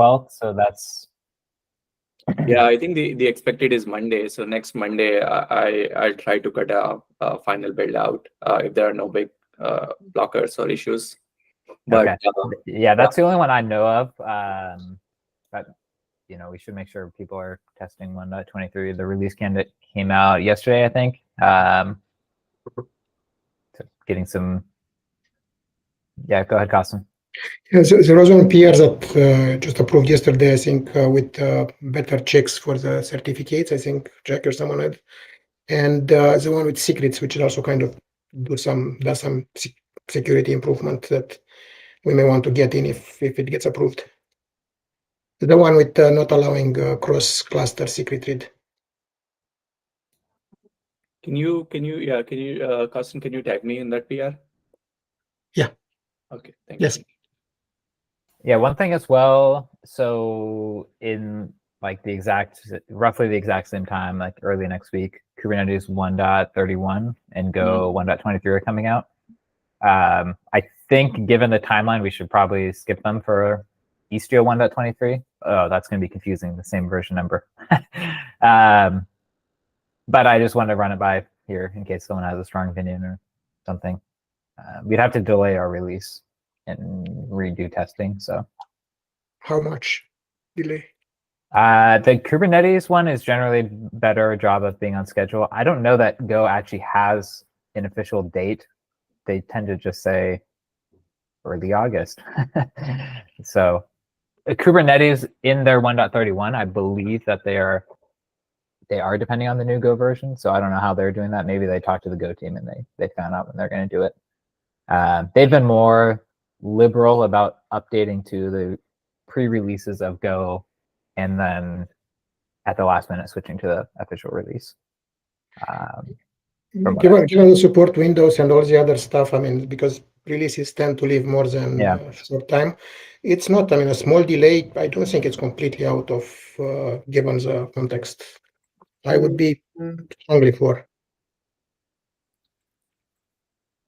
12th, so that's... Yeah, I think the expected is Monday. So next Monday, I'll try to cut a final build out if there are no big blockers or issues. But okay. Yeah, that's the only one I know of. But we should make sure people are testing 1.23. The release candidate came out yesterday, I think. So getting some... Yeah, go ahead, Costin. Yeah, there was one PR that just approved yesterday, I think, with better checks for the certificates. I think Jack or someone had, and the one with secrets, which is also kind of does some security improvement that we may want to get in if it gets approved. The one with not allowing cross cluster secret read. Can you Costin, can you tag me in that PR? Yeah. Okay, thank Yes. you. Yeah, one thing as well. So in like roughly the exact same time, like early next week, Kubernetes 1.31 and Go 1.23 are coming out. I think given the timeline, we should probably skip them for Istio 1.23. Oh, that's going to be confusing, the same version number. But I just wanted to run it by here in case someone has a strong opinion or something. We'd have to delay our release and redo testing. So How much delay? The Kubernetes one is generally better job of being on schedule. I don't know that Go actually has an official date. They tend to just say early August. So Kubernetes in their 1.31, I believe that they are depending on the new Go version. So I don't know how they're doing that. Maybe they talked to the Go team and they found out when they're going to do it. They've been more liberal about updating to the pre-releases of Go and then at the last minute switching to the official release. Given the support windows and all the other stuff, I mean, because releases tend to live more than a short time, it's not, I mean, a small delay. I don't think it's completely out of given the context. I would be strongly for.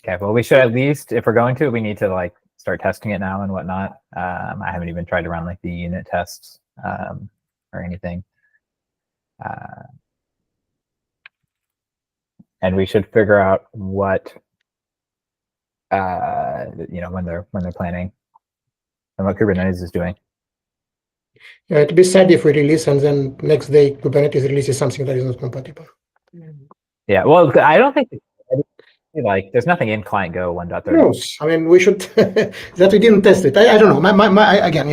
Okay, well, we should at least, if we're going to, we need to like start testing it now and whatnot. I haven't even tried to run like the unit tests or anything. And we should figure out what when they're planning and what Kubernetes is doing. Yeah, it'd be sad if we release and then next day Kubernetes releases something that is not compatible. Yeah, well, I don't think like there's nothing in client Go 1.30. No, I mean we should that we didn't test it. I don't know. Again,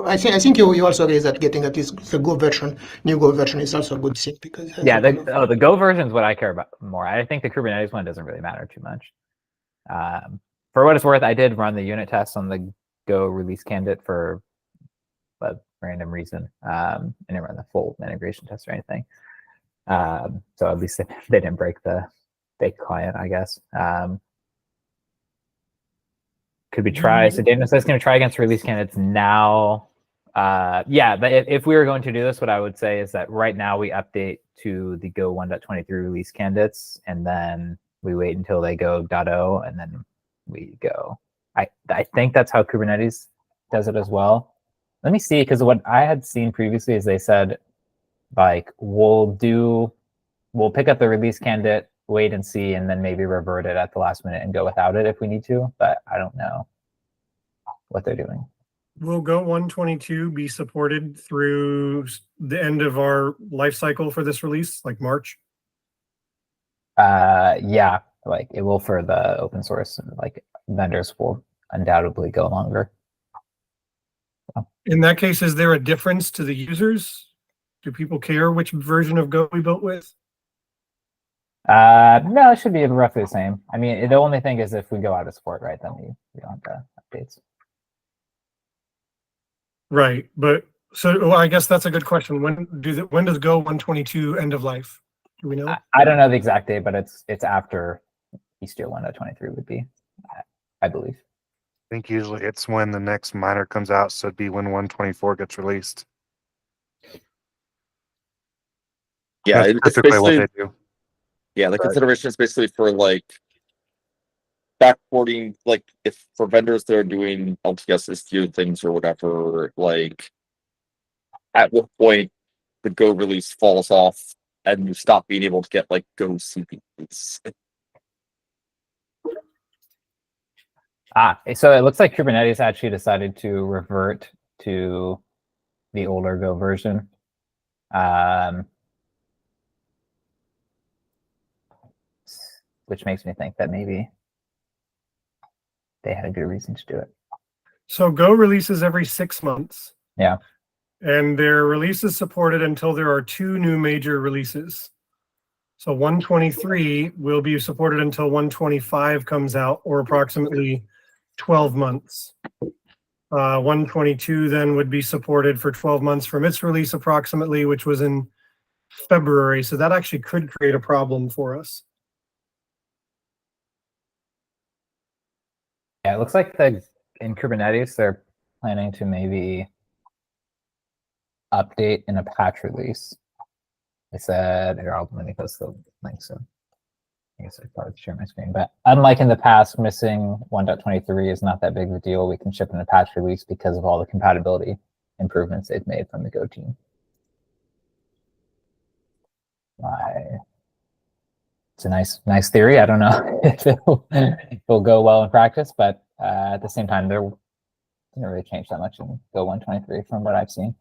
I think you also agree that getting at least the Go version, new Go version is also a good thing because the Go version is what I care about more. I think the Kubernetes one doesn't really matter too much. For what it's worth, I did run the unit test on the Go release candidate for a random reason. I didn't run the full integration test or anything. So at least they didn't break the fake client, I guess. Could we try? So Daniel says, can we try against release candidates now? Yeah, but if we were going to do this, what I would say is that right now we update to the Go 1.23 release candidates, and then we wait until they go .0, and then we go. I think that's how Kubernetes does it as well. Let me see, because what I had seen previously is they said, like, we'll pick up the release candidate, wait and see, and then maybe revert it at the last minute and go without it if we need to, but I don't know what they're doing. Will Go 122 be supported through the end of our life cycle for this release, like March? Yeah, like it will for the open source, like vendors will undoubtedly go longer. So. In that case, is there a difference to the users? Do people care which version of Go we built with? No, it should be roughly the same. I mean, the only thing is if we go out of support, right, then we don't have the updates. Right, but so I guess that's a good question. When does Go 122 end of life? Do we know? I don't know the exact date, but it's after Istio 1.23 would be, I believe. I think usually it's when the next minor comes out, so it'd be when 124 gets released. Yeah, that's typically what they do. Yeah, the consideration is basically for like backporting, like if for vendors that are doing LTS Istio things or whatever, like at what point the Go release falls off and you stop being able to get like Go CPUs. So it looks like Kubernetes actually decided to revert to the older Go version. Which makes me think that maybe they had a good reason to do it. So Go releases every 6 months. Yeah. And their release is supported until there are 2 new major releases. So 123 will be supported until 125 comes out, or approximately 12 months. 122 then would be supported for 12 months from its release approximately, which was in February. So that actually could create a problem for us. Yeah, it looks like in Kubernetes, they're planning to maybe update in a patch release. They said, here, let me post the link. So I guess I probably share my screen. But unlike in the past, missing 1.23 is not that big of a deal. We can ship in a patch release because of all the compatibility improvements they've made from the Go team. It's a nice theory. I don't know if it'll go well in practice, but at the same time, there didn't really change that much in Go 123 from what I've seen,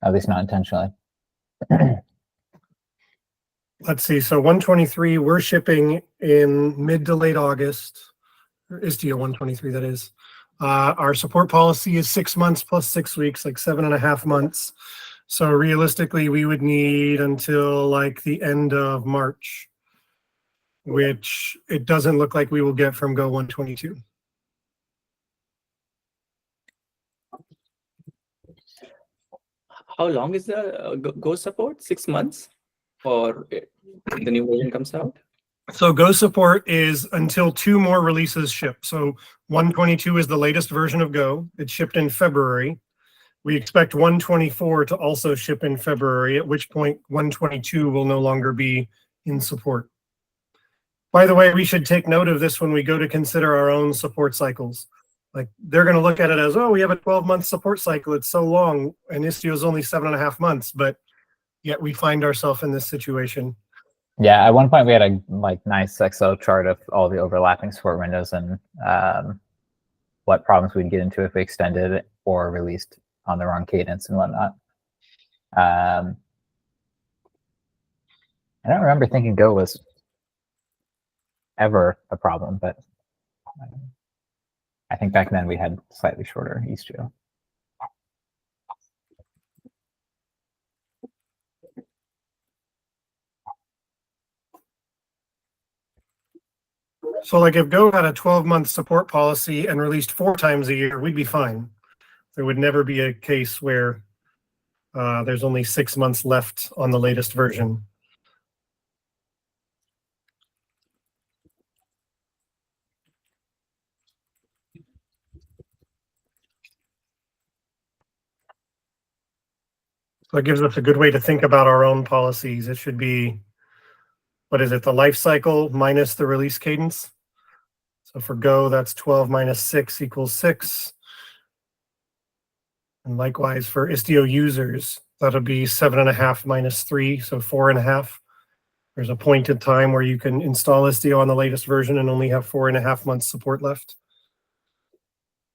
at least not intentionally. Let's see. So 123, we're shipping in mid to late August. Or Istio 123, that is. Our support policy is 6 months plus 6 weeks, like 7.5 months. So realistically, we would need until like the end of March, which it doesn't look like we will get from Go 122. How long is the Go support? 6 months, or the new version comes out? So Go support is until 2 more releases ship. So 122 is the latest version of Go. It shipped in February. We expect 124 to also ship in February, at which point 122 will no longer be in support. By the way, we should take note of this when we go to consider our own support cycles. Like, they're going to look at it as, oh, we have a 12-month support cycle. It's so long, and Istio is only 7.5 months, but yet we find ourselves in this situation. Yeah, at one point we had a nice Excel chart of all the overlapping support windows and what problems we'd get into if we extended or released on the wrong cadence and whatnot. I don't remember thinking Go was ever a problem, but I think back then we had slightly shorter Istio. So like if Go had a 12-month support policy and released 4 times a year, we'd be fine. There would never be a case where there's only 6 months left on the latest version. So it gives us a good way to think about our own policies. It should be, what is it, the life cycle minus the release cadence? So for Go, that's 12 minus 6 equals 6. And likewise for Istio users, that'll be 7.5 minus 3, so 4.5. There's a point in time where you can install Istio on the latest version and only have 4.5 months support left.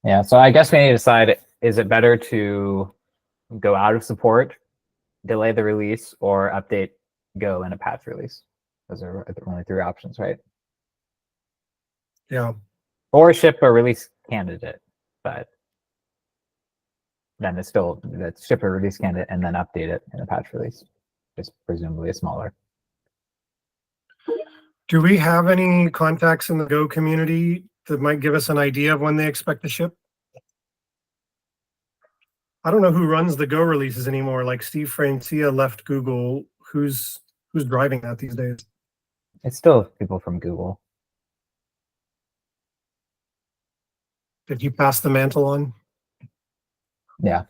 Yeah, so I guess we need to decide, is it better to go out of support, delay the release, or update Go in a patch release? Those are the only 3 options, right? Yeah. Or ship a release candidate, but then it's still ship a release candidate and then update it in a patch release, just presumably a smaller. Do we have any contacts in the Go community that might give us an idea of when they expect to ship? I don't know who runs the Go releases anymore. Like Steve Francia left Google. Who's driving that these days? It's still people from Google. Did you pass the mantle on? Yeah.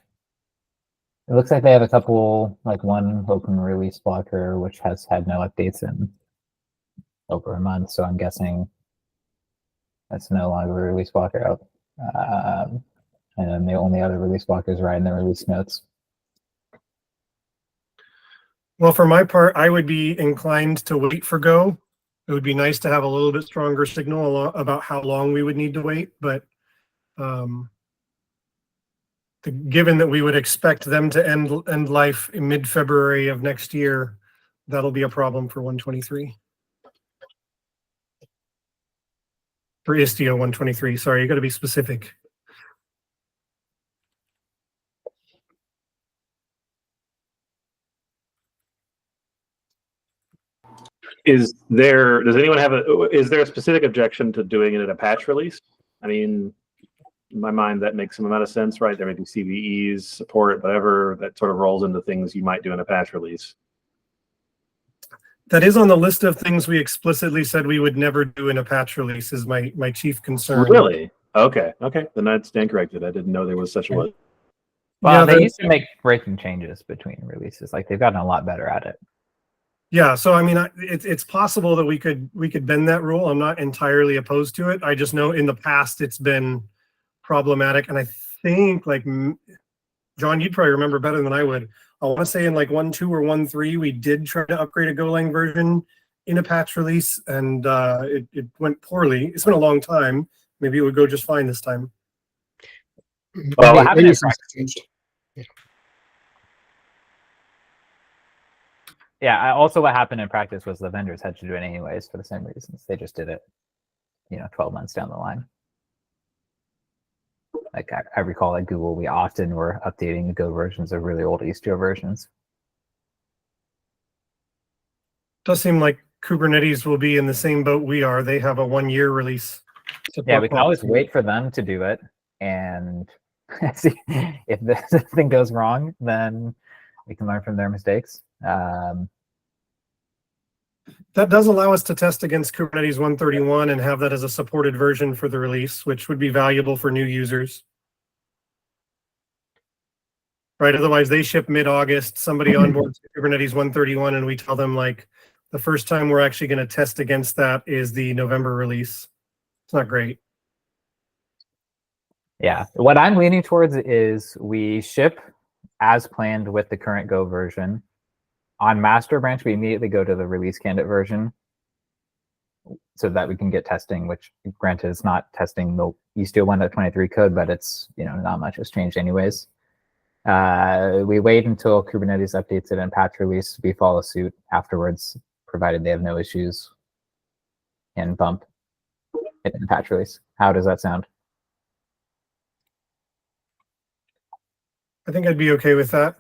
It looks like they have a couple, like one open release blocker, which has had no updates in over a month. So I'm guessing that's no longer a release blocker out. And then the only other release blockers right in the release notes. Well, for my part, I would be inclined to wait for Go. It would be nice to have a little bit stronger signal about how long we would need to wait, but given that we would expect them to end life in mid-February of next year, that'll be a problem for 123. For Istio 123, sorry, you got to be specific. Does anyone have is there a specific objection to doing it in a patch release? I mean, in my mind, that makes some amount of sense, right? There may be CVEs, support, whatever, that sort of rolls into things you might do in a patch release. That is on the list of things we explicitly said we would never do in a patch release, is my chief concern. Really? Okay. Then I'd stand corrected. I didn't know there was such a list. Well, Yeah, they used to make breaking changes between releases. Like they've gotten a lot better at it. Yeah, so I mean, it's possible that we could bend that rule. I'm not entirely opposed to it. I just know in the past it's been problematic, and I think like John, you'd probably remember better than I would. I want to say in like 1.2 or 1.3, we did try to upgrade a Golang version in a patch release, and it went poorly. It's been a long time. Maybe it would go just fine this time. Well, what Many happened in things changed. Yeah. Also, what happened in practice was the vendors had to do it anyways for the same reasons. They just did it, 12 months down the line. Like I recall at Google, we often were updating Go versions of really old Istio versions. Does seem like Kubernetes will be in the same boat we are. They have a 1-year release. Yeah, we can always wait for them to do it, and see if the thing goes wrong, then we can learn from their mistakes. That does allow us to test against Kubernetes 131 and have that as a supported version for the release, which would be valuable for new users. Right, otherwise they ship mid-August, somebody onboards Kubernetes 131 and we tell them like, the first time we're actually going to test against that is the November release. It's not great. Yeah, what I'm leaning towards is we ship as planned with the current Go version. On master branch, we immediately go to the release candidate version so that we can get testing, which granted is not testing the Istio 1.23 code, but it's, not much has changed anyways. We wait until Kubernetes updates it in patch release. We follow suit afterwards, provided they have no issues, and bump it in patch release. How does that sound? I think I'd be okay with that.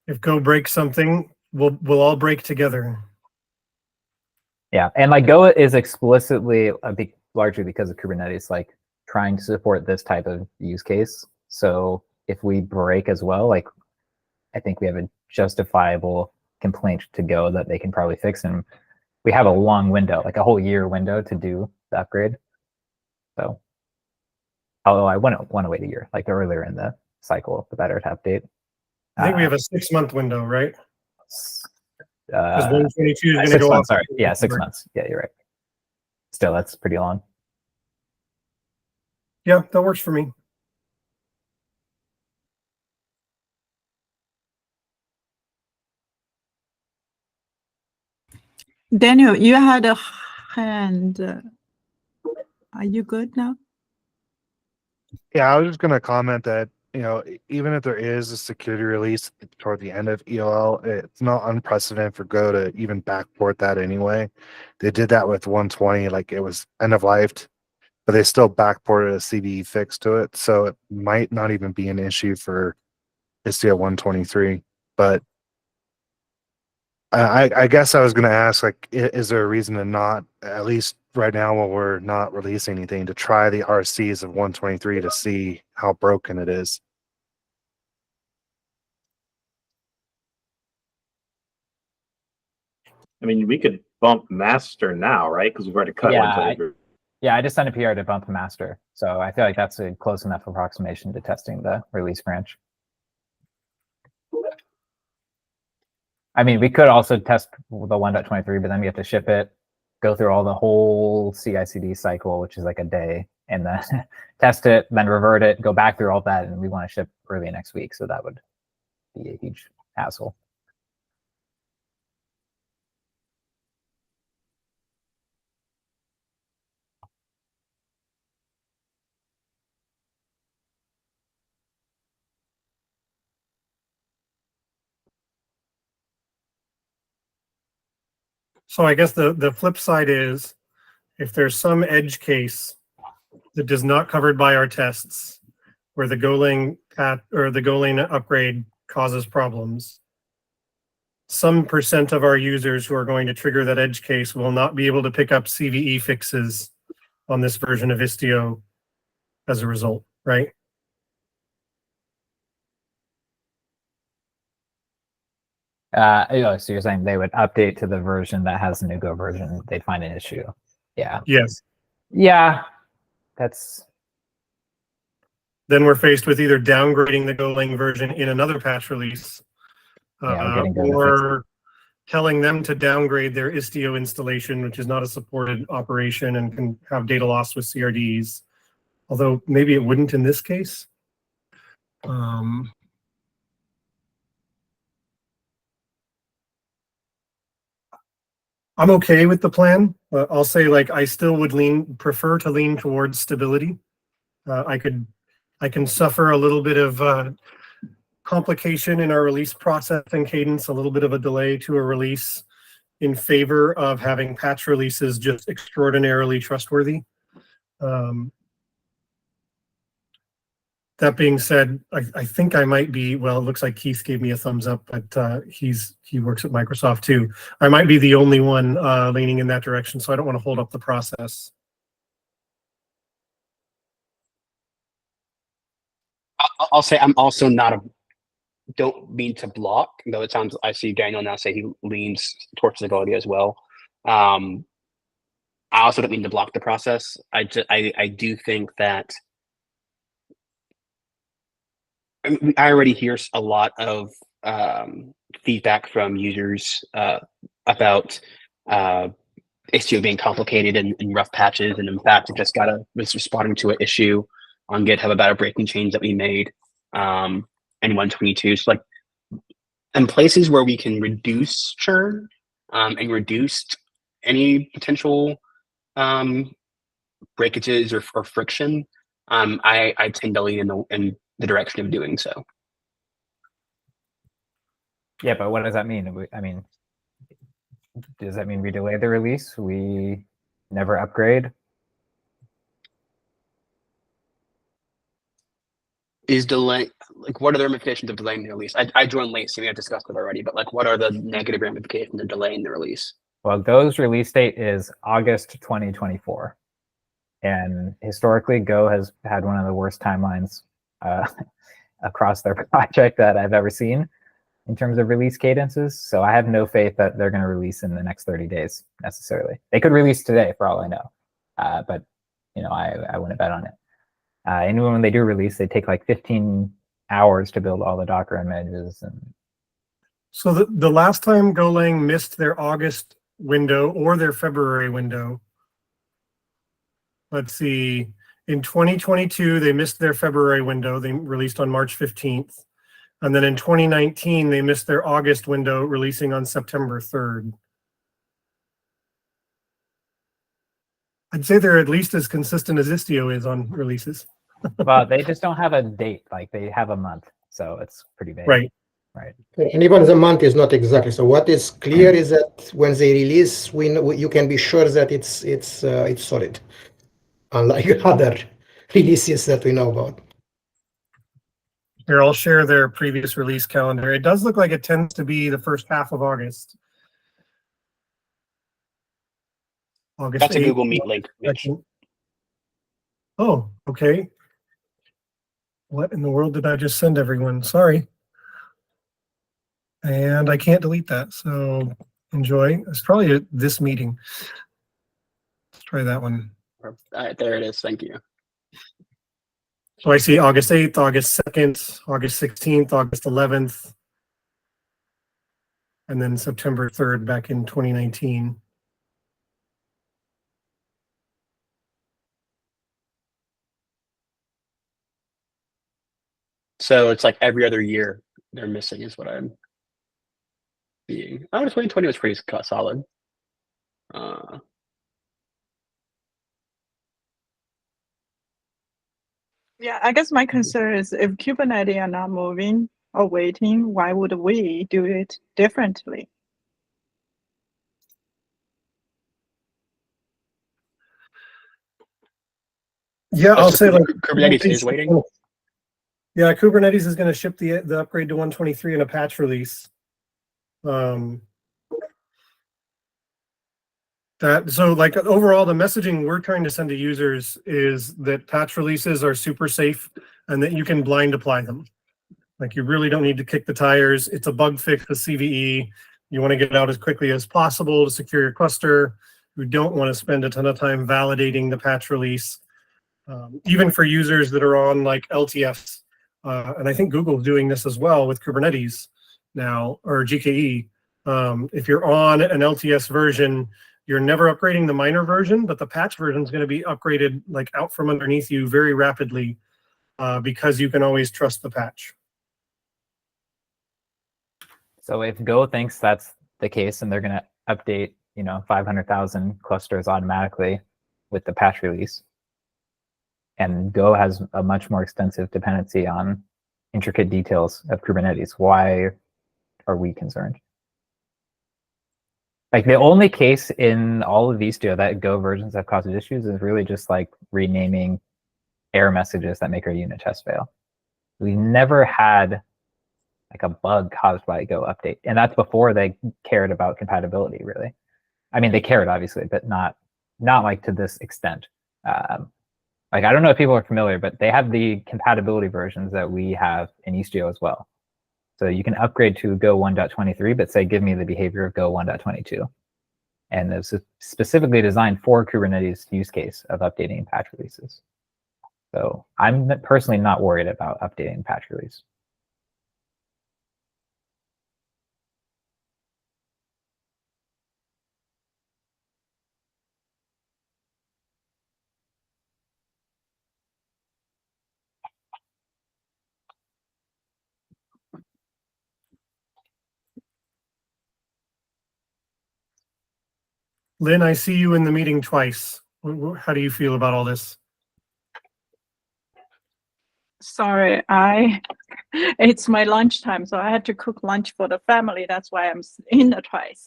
If Go breaks something, we'll all break together. Yeah, and like Go is explicitly largely because of Kubernetes, like trying to support this type of use case. So if we break as well, like I think we have a justifiable complaint to Go that they can probably fix, and we have a long window, like a whole year window to do the upgrade. So, although I wouldn't want to wait a year, like earlier in the cycle, the better to update. I think we have a 6-month window, right? Because 122 is going to 6 go months, off. sorry. Yeah, 6 months. Yeah, you're right. Still, that's pretty long. Yeah, that works for me. Daniel, you had a hand. Are you good now? Yeah, I was just going to comment that, even if there is a security release toward the end of EOL, it's not unprecedented for Go to even backport that anyway. They did that with 120, like it was end of life, but they still backported a CVE fix to it. So it might not even be an issue for Istio 123. But I guess I was going to ask, like, is there a reason to not, at least right now while we're not releasing anything, to try the RCs of 123 to see how broken it is? I mean, we could bump master now, right? Because we've already cut Yeah, 123. Yeah, I just sent a PR to bump master. So I feel like that's a close enough approximation to testing the release branch. I mean, we could also test the 1.23, but then we have to ship it, go through all the whole CI/CD cycle, which is like a day, and then test it, then revert it, go back through all that, and we want to ship early next week. So that would be a huge hassle. So I guess the flip side is, if there's some edge case that is not covered by our tests, where the Golang or the Golang upgrade causes problems, some percent of our users who are going to trigger that edge case will not be able to pick up CVE fixes on this version of Istio as a result, right? So you're saying they would update to the version that has the new Go version, they'd find an issue. Yeah. Yes. Yeah. That's Then we're faced with either downgrading the Golang version in another patch release, Yeah, we're getting Go to or telling them to downgrade their Istio installation, which is not a supported operation and can have data loss with CRDs. Although maybe it wouldn't in this case. I'm okay with the plan. I'll say, like, I still would prefer to lean towards stability. I can suffer a little bit of complication in our release process and cadence, a little bit of a delay to a release in favor of having patch releases just extraordinarily trustworthy. That being said, I think I might be, well, it looks like Keith gave me a thumbs up, but he works at Microsoft too. I might be the only one leaning in that direction, so I don't want to hold up the process. I'll say I'm also not don't mean to block, though it sounds, I see Daniel now say he leans towards stability as well. I also don't mean to block the process. I do think that I already hear a lot of feedback from users about Istio being complicated and rough patches, and in fact, I just was responding to an issue on GitHub about a breaking change that we made in 122. So, like, in places where we can reduce churn and reduce any potential breakages or friction, I tend to lean in the direction of doing so. Yeah, but what does that mean? I mean, does that mean we delay the release? We never upgrade? Is delay, like, what are the ramifications of delaying the release? I joined late, so we have discussed it already, but, like, what are the negative ramifications of delaying the release? Well, Go's release date is August 2024. And historically, Go has had one of the worst timelines across their project that I've ever seen in terms of release cadences. So I have no faith that they're going to release in the next 30 days necessarily. They could release today for all I know, but I wouldn't bet on it. And when they do release, they take like 15 hours to build all the Docker images. And so the last time Golang missed their August window or their February window, let's see, in 2022, they missed their February window. They released on March 15th. And then in 2019, they missed their August window, releasing on September 3rd. I'd say they're at least as consistent as Istio is on releases. well, they just don't have a date. Like, they have a month. So it's pretty vague. Right. Right. And even the month is not exactly. So what is clear is that when they release, you can be sure that it's solid, unlike other releases that we know about. Here, I'll share their previous release calendar. It does look like it tends to be the first half of August. That's 8th, a Google Meet link, Mitch. Oh, okay. What in the world did I just send everyone? Sorry. And I can't delete that, so enjoy. It's probably this meeting. Let's try that one. All right, there it is. Thank you. So I see August 8th, August 2nd, August 16th, August 11th, and then September 3rd back in 2019. So it's like every other year they're missing is what I'm seeing. Oh, 2020 was pretty solid. Yeah, I guess my concern is if Kubernetes are not moving or waiting, why would we do it differently? Yeah, I'll say like Kubernetes is waiting. Yeah, Kubernetes is going to ship the upgrade to 123 in a patch release. So like overall, the messaging we're trying to send to users is that patch releases are super safe and that you can blind apply them. Like you really don't need to kick the tires. It's a bug fix with CVE. You want to get it out as quickly as possible to secure your cluster. You don't want to spend a ton of time validating the patch release. Even for users that are on like LTFs, and I think Google's doing this as well with Kubernetes now, or GKE. If you're on an LTS version, you're never upgrading the minor version, but the patch version is going to be upgraded like out from underneath you very rapidly because you can always trust the patch. So if Go thinks that's the case and they're going to update, 500,000 clusters automatically with the patch release, and Go has a much more extensive dependency on intricate details of Kubernetes, why are we concerned? Like the only case in all of Istio that Go versions have caused issues is really just like renaming error messages that make our unit test fail. We never had like a bug caused by a Go update, and that's before they cared about compatibility. Really, I mean they cared obviously, but not like to this extent. Like I don't know if people are familiar, but they have the compatibility versions that we have in Istio as well. So you can upgrade to Go 1.23, but say, give me the behavior of Go 1.22. And it's specifically designed for Kubernetes use case of updating patch releases. So I'm personally not worried about updating patch release. Lynn, I see you in the meeting twice. How do you feel about all this? Sorry, it's my lunchtime, so I had to cook lunch for the family. That's why I'm in the twice.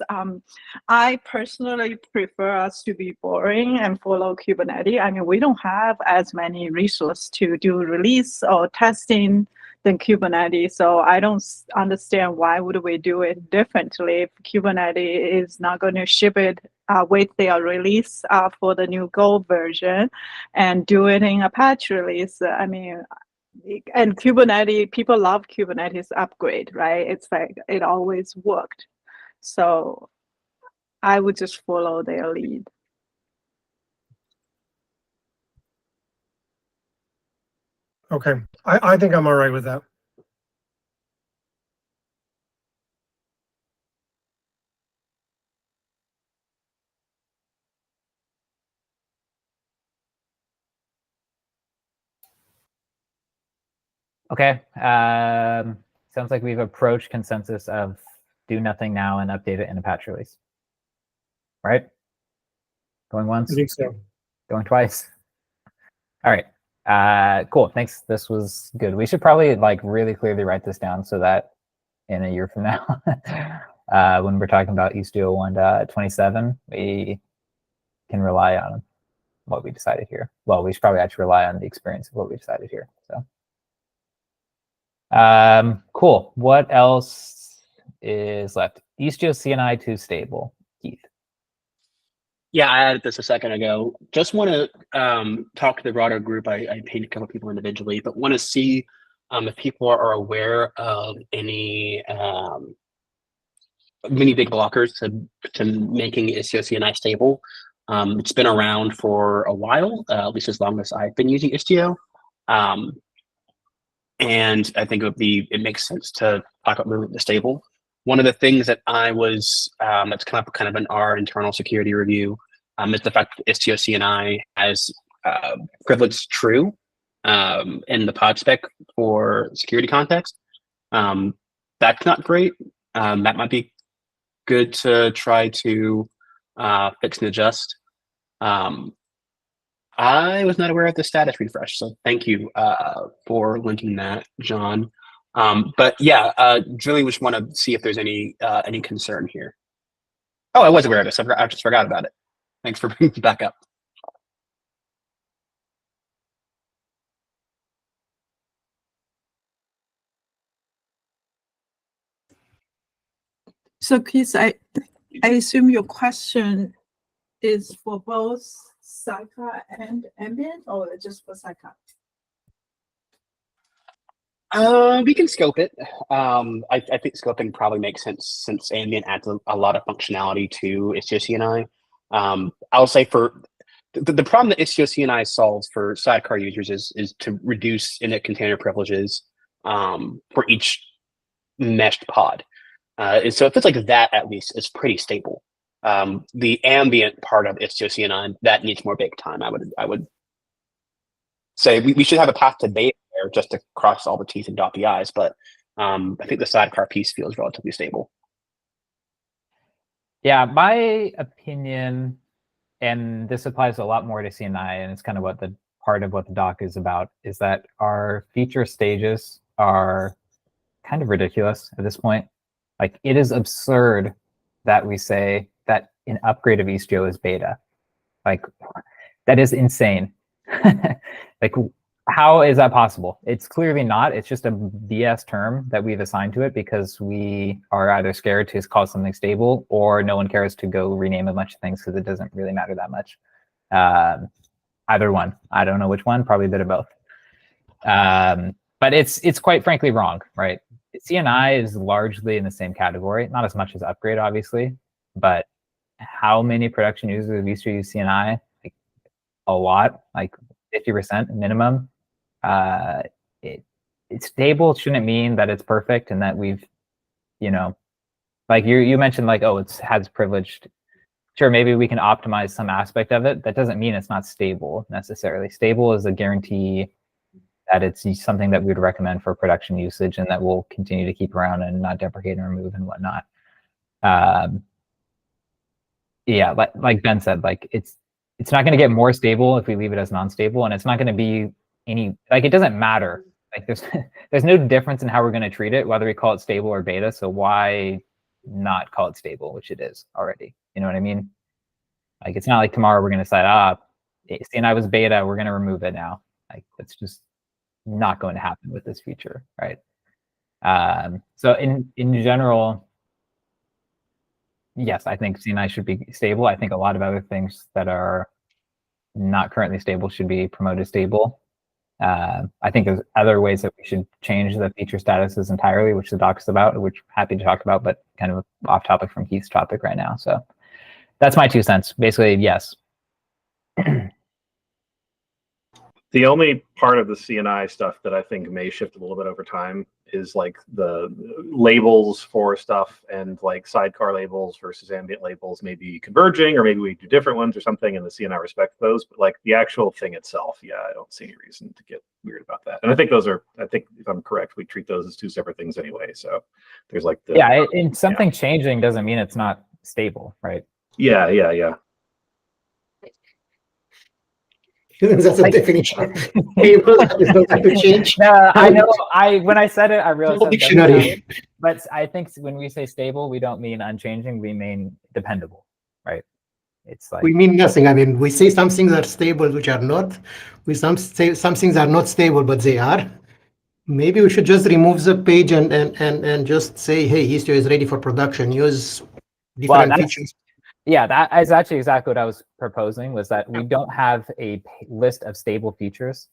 I personally prefer us to be boring and follow Kubernetes. I mean, we don't have as many resources to do release or testing than Kubernetes, so I don't understand why would we do it differently if Kubernetes is not going to ship it with their release for the new Go version and do it in a patch release. I mean, and Kubernetes, people love Kubernetes upgrade, right? It's like it always worked. So I would just follow their lead. Okay, I think I'm all right with that. Okay, sounds like we've approached consensus of do nothing now and update it in a patch release. Right? Going once? I think so. Going twice? All right, cool, thanks. This was good. We should probably like really clearly write this down so that in a year from now, when we're talking about Istio 1.27, we can rely on what we decided here. Well, we should probably actually rely on the experience of what we decided here. So, cool. What else is left? Istio CNI 2 stable. Keith. Yeah, I added this a second ago. Just want to talk to the broader group. I paid a couple people individually, but want to see if people are aware of any many big blockers to making Istio CNI stable. It's been around for a while, at least as long as I've been using Istio. And I think it makes sense to talk about moving to stable. One of the things that I was that's come up kind of in our internal security review is the fact that Istio CNI has privileged true in the pod spec for security context. That's not great. That might be good to try to fix and adjust. I was not aware of the status refresh, so thank you for linking that, John. But yeah, really just want to see if there's any concern here. Oh, I was aware of this. I just forgot about it. Thanks for bringing it back up. So Keith, I assume your question is for both sidecar and ambient, or just for sidecar? We can scope it. I think scoping probably makes sense since ambient adds a lot of functionality to Istio CNI. I'll say for the problem that Istio CNI solves for sidecar users is to reduce init container privileges for each meshed pod. And so if it's like that, at least it's pretty stable. The ambient part of Istio CNI that needs more bake time. I would say we should have a path to beta there just to cross all the T's and dot the I's, but I think the sidecar piece feels relatively stable. Yeah, my opinion, and this applies a lot more to CNI, and it's kind of what the part of what the doc is about, is that our feature stages are kind of ridiculous at this point. Like, it is absurd that we say that an upgrade of Istio is beta. Like, that is insane. Like, how is that possible? It's clearly not. It's just a BS term that we've assigned to it because we are either scared to call something stable, or no one cares to go rename a bunch of things because it doesn't really matter that much. Either one. I don't know which one. Probably a bit of both. But it's quite frankly wrong, right? CNI is largely in the same category, not as much as upgrade, obviously, but how many production users of Istio use CNI? Like, a lot, like 50% minimum. It's stable shouldn't mean that it's perfect and that we've, like you mentioned, like, oh, it has privileged. Sure, maybe we can optimize some aspect of it. That doesn't mean it's not stable necessarily. Stable is a guarantee that it's something that we would recommend for production usage and that we'll continue to keep around and not deprecate and remove and whatnot. Yeah, like Ben said, like it's not going to get more stable if we leave it as non-stable, and it's not going to be any, like, it doesn't matter. Like, there's no difference in how we're going to treat it, whether we call it stable or beta. So why not call it stable, which it is already? You know what I mean? Like, it's not like tomorrow we're going to decide, CNI was beta, we're going to remove it now. Like, that's just not going to happen with this feature, right? So in general, yes, I think CNI should be stable. I think a lot of other things that are not currently stable should be promoted stable. I think there's other ways that we should change the feature statuses entirely, which the doc is about, which I'm happy to talk about, but kind of off topic from Keith's topic right now. So that's my 2 cents. Basically, yes. The only part of the CNI stuff that I think may shift a little bit over time is like the labels for stuff, and like sidecar labels versus ambient labels may be converging, or maybe we do different ones or something, and the CNI respects those. But like the actual thing itself, yeah, I don't see any reason to get weird about that. And I think if I'm correct, we treat those as 2 separate things anyway. So there's like and something changing doesn't mean it's not stable, right? Yeah. That's a definition. Stable is not going to change. No, I know. When I said it, I realized that Dictionary. but I think when we say stable, we don't mean unchanging. We mean dependable, right? It's like, We mean nothing. I mean, we say some things are stable, which are not. We say some things are not stable, but they are. Maybe we should just remove the page and just say, hey, Istio is ready for production. Use different features. Yeah, that is actually exactly what I was proposing, was that we don't have a list of stable features.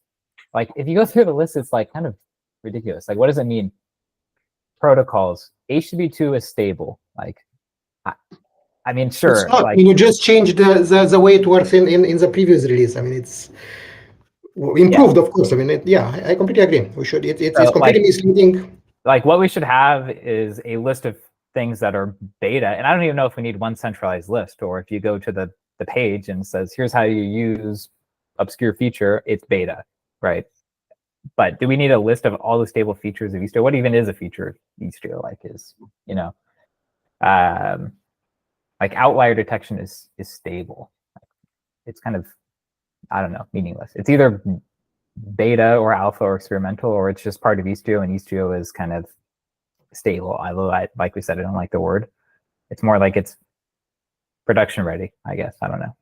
Like, if you go through the list, it's like kind of ridiculous. Like, what does it mean? Protocols. HTTP2 is stable. Like, I mean, sure. It's not. Like, You just changed the way it works in the previous release. I mean, it's improved, of course. I mean, I completely agree. We should. It's completely misleading. Like, what we should have is a list of things that are beta, and I don't even know if we need one centralized list, or if you go to the page and it says, here's how you use obscure feature, it's beta, right? But do we need a list of all the stable features of Istio? What even is a feature of Istio? Like, is, like, outlier detection is stable. It's kind of, I don't know, meaningless. It's either beta or alpha or experimental, or it's just part of Istio, and Istio is kind of stable. Although, like we said, I don't like the word. It's more like it's production ready, I guess. I don't know.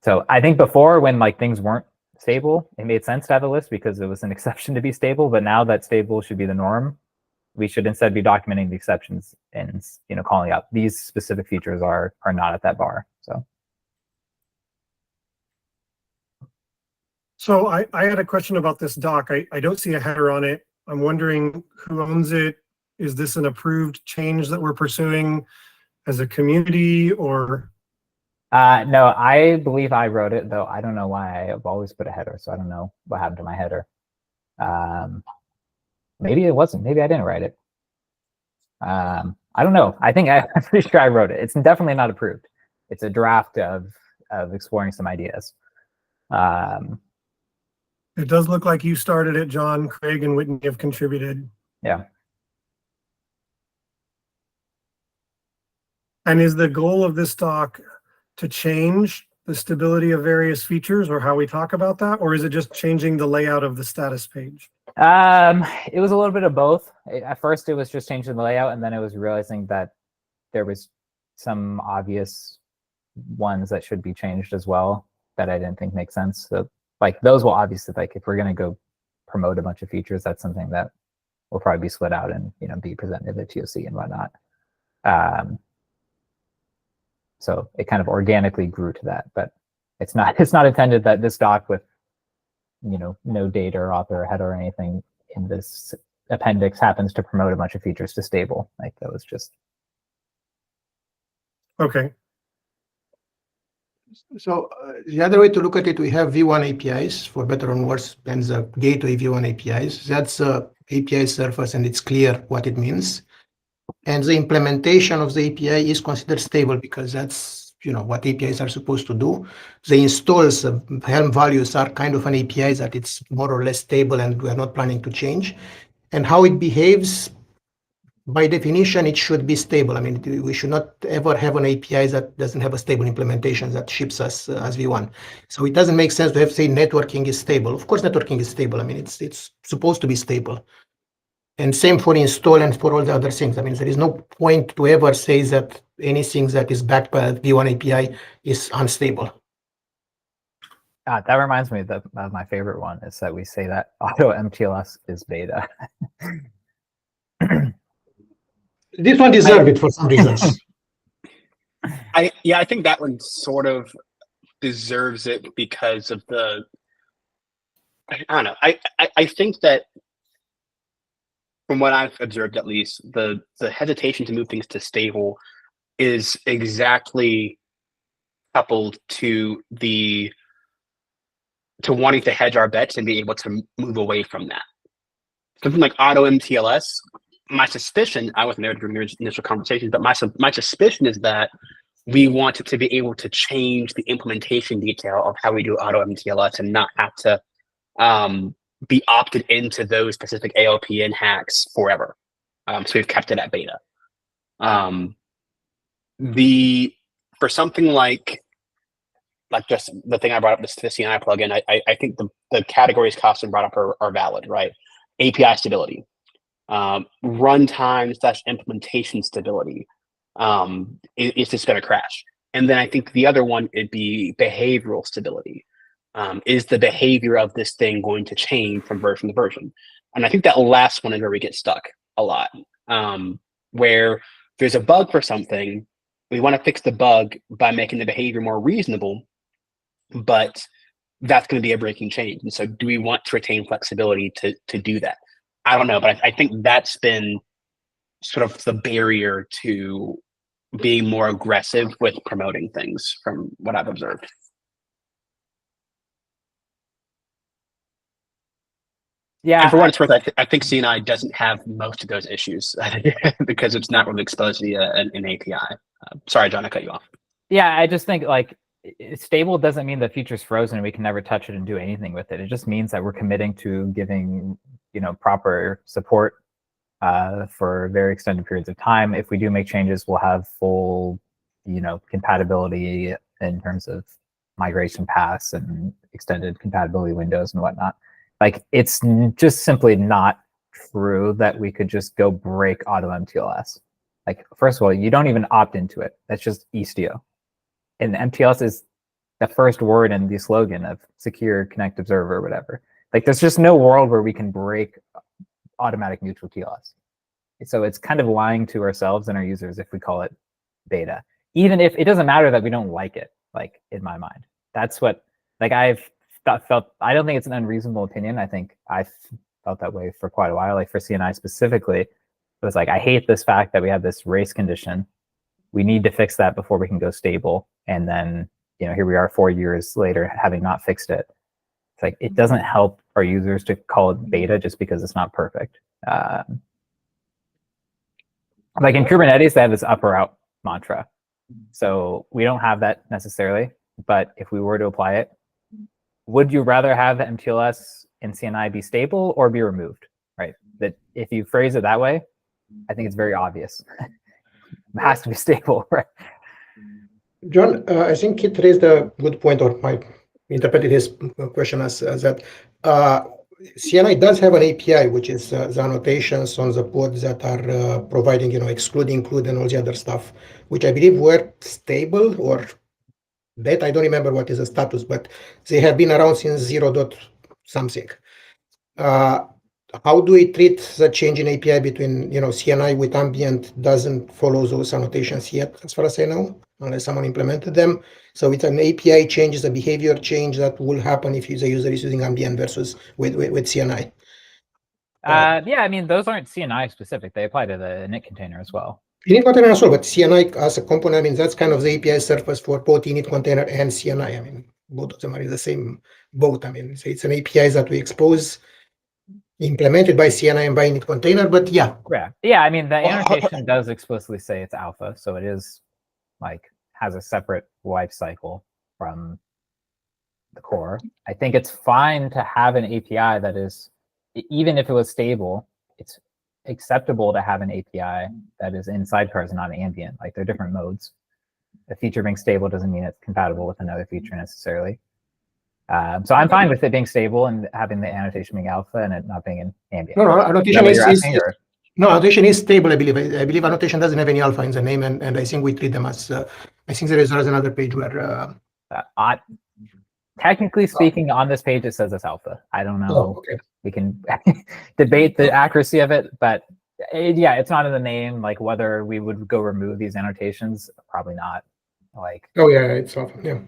So I think before, when like things weren't stable, it made sense to have a list because it was an exception to be stable. But now that stable should be the norm, we should instead be documenting the exceptions and calling out these specific features are not at that bar. So I had a question about this doc. I don't see a header on it. I'm wondering who owns it. Is this an approved change that we're pursuing as a community, or? No, I believe I wrote it, though I don't know why. I've always put a header, so I don't know what happened to my header. Maybe it wasn't. Maybe I didn't write it. I don't know. I'm pretty sure I wrote it. It's definitely not approved. It's a draft of exploring some ideas. It does look like you started it, John. Craig and Whitney have contributed. Yeah. And is the goal of this doc to change the stability of various features or how we talk about that? Or is it just changing the layout of the status page? It was a little bit of both. At first, it was just changing the layout, and then it was realizing that there was some obvious ones that should be changed as well that I didn't think make sense. So, like, those will obviously, like, if we're going to go promote a bunch of features, that's something that will probably be split out and be presented at TOC and whatnot. So it kind of organically grew to that, but it's not intended that this doc with no date or author or header or anything in this appendix happens to promote a bunch of features to stable. Like, that was just okay. So the other way to look at it, we have V1 APIs, for better or worse, and the gateway V1 APIs. That's a API surface, and it's clear what it means. And the implementation of the API is considered stable because that's what APIs are supposed to do. The installs of Helm values are kind of an API that it's more or less stable, and we're not planning to change. And how it behaves, by definition, it should be stable. I mean, we should not ever have an API that doesn't have a stable implementation that ships us as V1. So it doesn't make sense to have to say networking is stable. Of course, networking is stable. I mean, it's supposed to be stable. And same for install and for all the other things. I mean, there is no point to ever say that anything that is backed by a V1 API is unstable. that reminds me of my favorite one is that we say that auto MTLS is beta. This one deserved it for some reasons. I think that one sort of deserves it because of the. I don't know. I think that from what I've observed, at least, the hesitation to move things to stable is exactly coupled to wanting to hedge our bets and be able to move away from that. Something like auto MTLS, my suspicion, I wasn't there during the initial conversations, but my suspicion is that we want to be able to change the implementation detail of how we do auto MTLS and not have to be opted into those specific ALPN hacks forever. So we've kept it at beta. For something like just the thing I brought up, the CNI plugin, I think the categories Costin brought up are valid, right? API stability, runtime / implementation stability is just going to crash. And then I think the other one would be behavioral stability. Is the behavior of this thing going to change from version to version? And I think that last one is where we get stuck a lot, where there's a bug for something, we want to fix the bug by making the behavior more reasonable, but that's going to be a breaking change. And so do we want to retain flexibility to do that? I don't know, but I think that's been sort of the barrier to being more aggressive with promoting things from what I've observed. Yeah. And for what it's worth, I think CNI doesn't have most of those issues because it's not really exposed via an API. Sorry, John, I cut you off. Yeah, I just think like stable doesn't mean the feature's frozen and we can never touch it and do anything with it. It just means that we're committing to giving proper support for very extended periods of time. If we do make changes, we'll have full compatibility in terms of migration paths and extended compatibility windows and whatnot. Like, it's just simply not true that we could just go break auto MTLS. Like, first of all, you don't even opt into it. That's just Istio. And MTLS is the first word in the slogan of Secure Connect Observer or whatever. Like, there's just no world where we can break automatic neutral TLS. So it's kind of lying to ourselves and our users if we call it beta, even if it doesn't matter that we don't like it. Like in my mind, that's what like I've felt. I don't think it's an unreasonable opinion. I think I've felt that way for quite a while. Like for CNI specifically, it was like I hate this fact that we have this race condition. We need to fix that before we can go stable. And then here we are 4 years later having not fixed it. It's like it doesn't help our users to call it beta just because it's not perfect. Like in Kubernetes, they have this up or out mantra. So we don't have that necessarily, but if we were to apply it, would you rather have MTLS in CNI be stable or be removed, right? That if you phrase it that way, I think it's very obvious. It has to be stable, right? John, I think Kit raised a good point, or might interpreted his question as that CNI does have an API, which is the annotations on the pods that are providing, exclude, include, and all the other stuff, which I believe were stable or that I don't remember what is the status, but they have been around since 0. something. How do we treat the change in API between CNI with ambient doesn't follow those annotations yet, as far as I know, unless someone implemented them. So it's an API change, is a behavior change that will happen if the user is using ambient versus with CNI. Yeah, I mean those aren't CNI specific. They apply to the init container as well. Init container as well, but CNI as a component, I mean that's kind of the API surface for both init container and CNI. I mean both of them are in the same boat. I mean so it's an API that we expose, implemented by CNI and by init container, but yeah. Yeah, I mean the annotation does explicitly say it's alpha, so it is like has a separate life cycle from the core. I think it's fine to have an API that is, even if it was stable, it's acceptable to have an API that is in sidecars, not ambient. Like they're different modes. A feature being stable doesn't mean it's compatible with another feature necessarily. So I'm fine with it being stable and having the annotation being alpha and it not being in ambient. No, annotation annotation is stable, I believe. I believe annotation doesn't have any alpha in the name, and I think we treat them as, I think there is another page where... technically speaking, on this page, it says it's alpha. I don't know. Oh, okay. We can debate the accuracy of it, but yeah, it's not in the name. Like whether we would go remove these annotations, probably not. Like, oh yeah, it's alpha, yeah.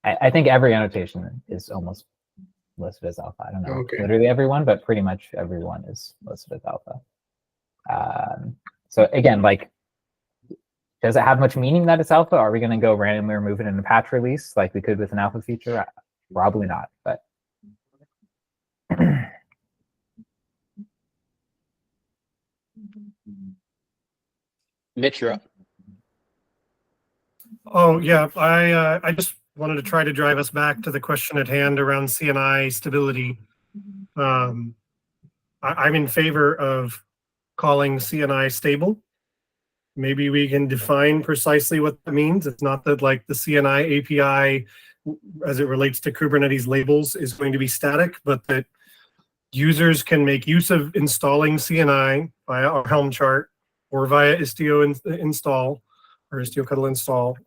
I think every annotation is almost listed as alpha. I don't know literally everyone, but pretty much everyone is listed as alpha. So again, like, does it have much meaning that it's alpha? Are we going to go randomly remove it in a patch release like we could with an alpha feature? Probably not, but. Mitch, you're up. Oh yeah, I just wanted to try to drive us back to the question at hand around CNI stability. I'm in favor of calling CNI stable. Maybe we can define precisely what that means. It's not that like the CNI API, as it relates to Kubernetes labels, is going to be static, but that users can make use of installing CNI via our Helm chart or via Istio install or Istio Cuddle install.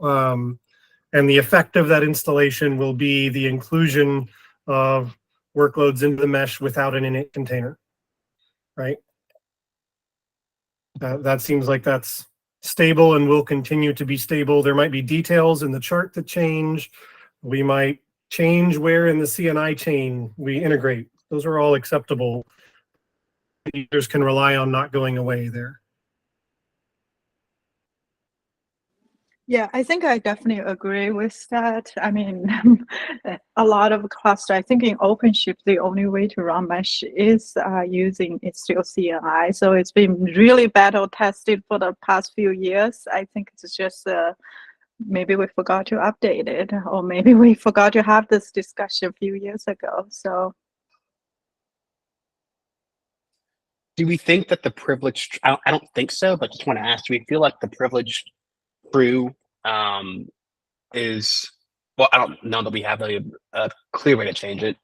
And the effect of that installation will be the inclusion of workloads into the mesh without an init container, right? That seems like that's stable and will continue to be stable. There might be details in the chart that change. We might change where in the CNI chain we integrate. Those are all acceptable. Users can rely on not going away there. Yeah, I think I definitely agree with that. I mean, a lot of cluster, I think in OpenShift, the only way to run mesh is using Istio CNI. So it's been really battle tested for the past few years. I think it's just maybe we forgot to update it, or maybe we forgot to have this discussion a few years ago. So. Do we think that the privileged, I don't think so, but just want to ask, do we feel like the privileged crew is, well, I don't know that we have a clear way to change it.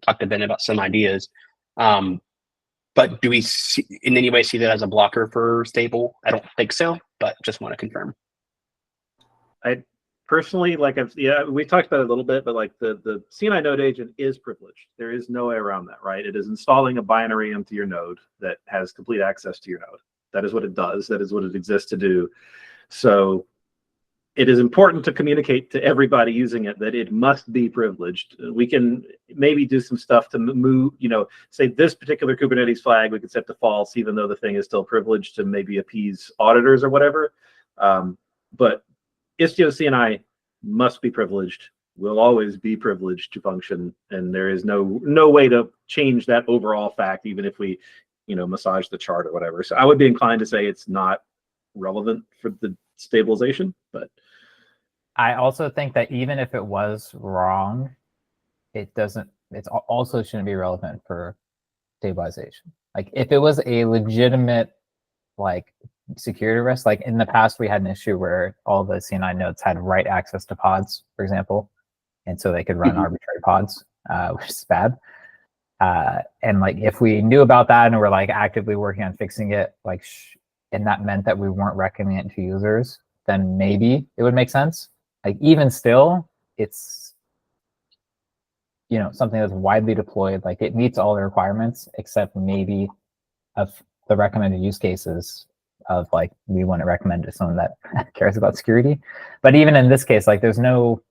Talked to Ben about some ideas, but do we in any way see that as a blocker for stable? I don't think so, but just want to confirm. I personally, we talked about it a little bit, but like the CNI node agent is privileged. There is no way around that, right? It is installing a binary into your node that has complete access to your node. That is what it does. That is what it exists to do. So it is important to communicate to everybody using it that it must be privileged. We can maybe do some stuff to move, say this particular Kubernetes flag, we could set to false, even though the thing is still privileged, to maybe appease auditors or whatever. But Istio CNI must be privileged, will always be privileged to function. And there is no way to change that overall fact, even if we, massage the chart or whatever. So I would be inclined to say it's not relevant for the stabilization, but I also think that even if it was wrong, it also shouldn't be relevant for stabilization. Like if it was a legitimate like security risk, like in the past we had an issue where all the CNI nodes had write access to pods, for example, and so they could run arbitrary pods, which is bad. And like if we knew about that and we're like actively working on fixing it, like and that meant that we weren't recommending it to users, then maybe it would make sense. Like even still, it's something that's widely deployed. Like it meets all the requirements except maybe of the recommended use cases of like we wouldn't recommend to someone that cares about security. But even in this case, like there's no.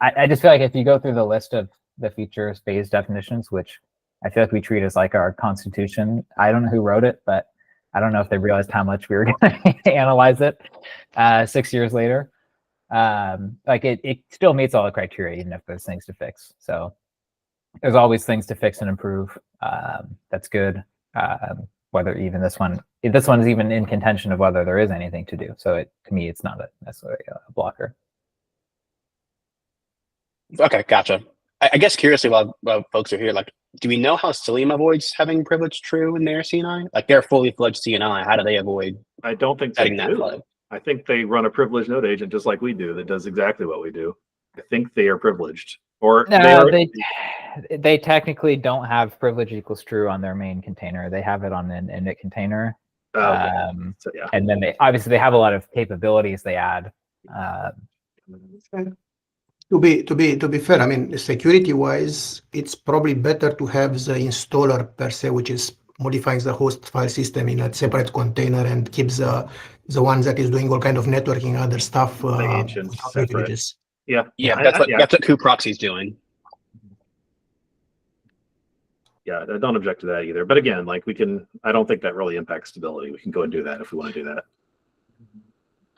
I just feel like if you go through the list of the feature phase definitions, which I feel like we treat as like our constitution. I don't know who wrote it, but I don't know if they realized how much we were going to analyze it 6 years later. Like it still meets all the criteria, even if there's things to fix. So there's always things to fix and improve. That's good. Whether even this one is even in contention of whether there is anything to do. So to me, it's not necessarily a blocker. Okay, gotcha. I guess curiously, while folks are here, like, do we know how Cilium avoids having privilege true in their CNI? Like, they're fully fledged CNI. How do they avoid? I don't think they setting that do. flag? I think they run a privileged node agent just like we do that does exactly what we do. I think they are privileged, or No, they technically don't have privilege equals true on their main container. They have it on an init container. Okay. So, yeah. And then they have a lot of capabilities they add. To be fair, I mean, security-wise, it's probably better to have the installer per se, which is modifying the host file system in a separate container and keeps the one that is doing all kind of networking, other stuff. The agent separate. Privileges. Yeah. That's what kuproxy's doing. Yeah, I don't object to that either. But again, like I don't think that really impacts stability. We can go and do that if we want to do that.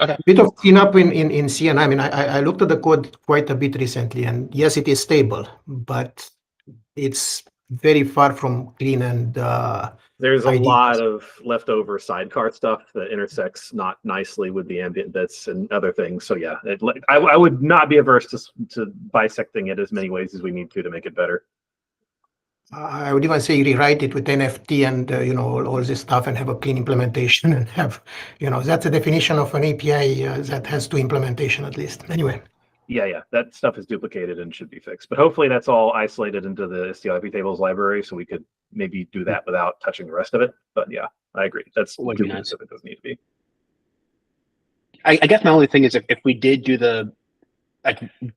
Okay. Bit of cleanup in CNI. I mean, I looked at the code quite a bit recently, and yes, it is stable, but it's very far from clean and there's a ideal. lot of leftover sidecar stuff that intersects not nicely with the ambient bits and other things. So yeah, I would not be averse to bisecting it as many ways as we need to make it better. I would even say rewrite it with NFT and all this stuff and have a clean implementation and have that's a definition of an API that has 2 implementation at least. Anyway. Yeah, that stuff is duplicated and should be fixed. But hopefully that's all isolated into the Istio IP tables library, so we could maybe do that without touching the rest of it. But yeah, I agree. That's would be nice. It doesn't need to be. I guess my only thing is if we did do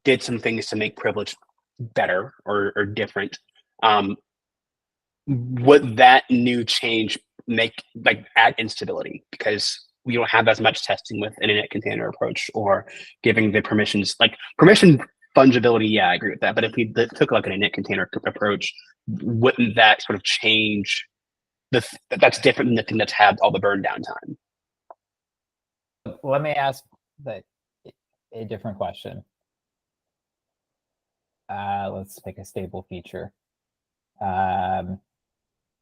did some things to make privilege better or different, would that new change add instability because we don't have as much testing with an init container approach or giving the permissions permission fungibility? Yeah, I agree with that. But if we took like an init container approach, wouldn't that sort of change that's different than the thing that's had all the burn down time? Let me ask a different question. Let's pick a stable feature.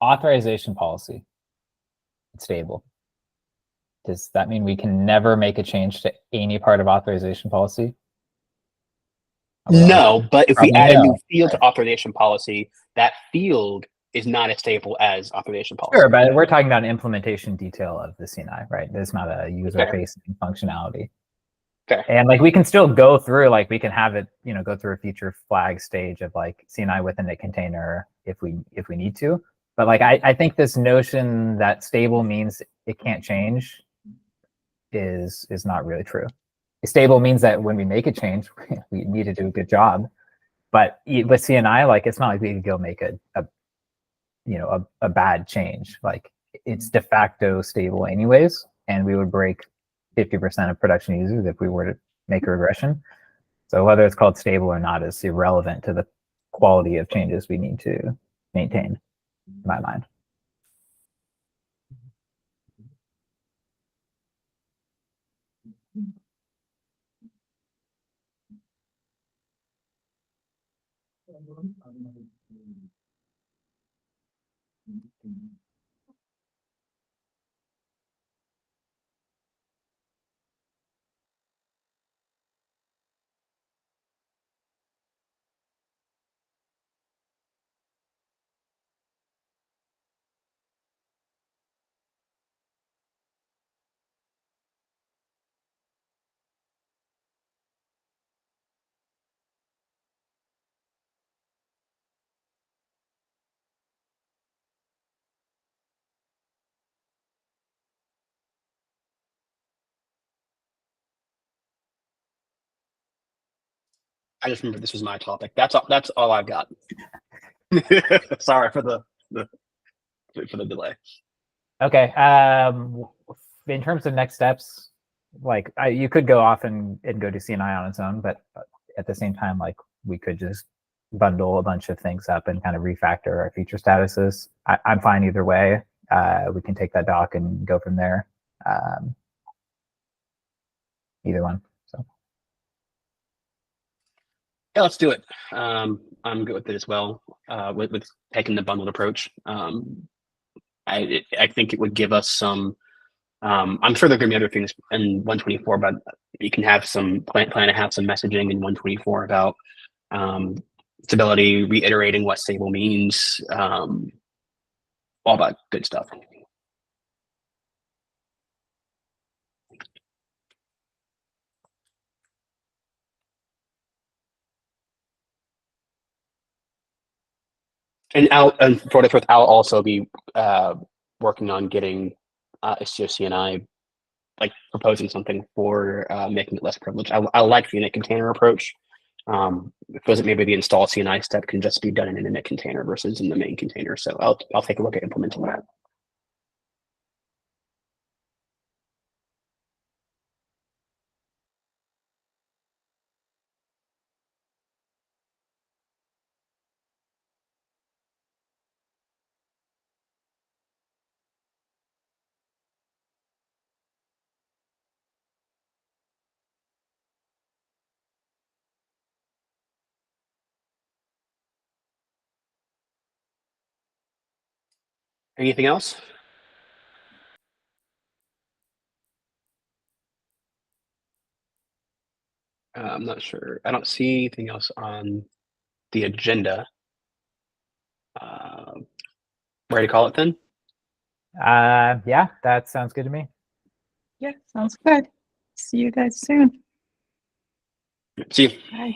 Authorization policy. It's stable. Does that mean we can never make a change to any part of authorization policy? No, but if we add a new field to authorization policy, that field is not as stable as authorization policy. Sure, but we're talking about an implementation detail of the CNI, right? It's not a user-facing functionality. Okay. And like we can still go through, like we can have it, go through a feature flag stage of like CNI within a container if we need to. But like I think this notion that stable means it can't change is not really true. Stable means that when we make a change, we need to do a good job. But with CNI, like it's not like we could go make a bad change. Like it's de facto stable anyways, and we would break 50% of production users if we were to make a regression. So whether it's called stable or not is irrelevant to the quality of changes we need to maintain, in my mind. I just remember this was my topic. That's all I've got. Sorry for the delay. Okay. In terms of next steps, like you could go off and go to CNI on its own, but at the same time, like we could just bundle a bunch of things up and kind of refactor our feature statuses. I'm fine either way. We can take that doc and go from there. Either one. So Yeah, let's do it. I'm good with it as well. With taking the bundled approach. I think it would give us some. I'm sure there are going to be other things in 124, but you can have some plan to have some messaging in 124 about stability, reiterating what stable means, all that good stuff. And for what it's worth, I'll also be working on getting Istio CNI, like proposing something for making it less privileged. I like the init container approach. Because maybe the install CNI step can just be done in an init container versus in the main container. So I'll take a look at implementing that. Anything else? I'm not sure. I don't see anything else on the agenda. Ready to call it then? yeah, that sounds good to me. Yeah, sounds good. See you guys soon. See you. Bye.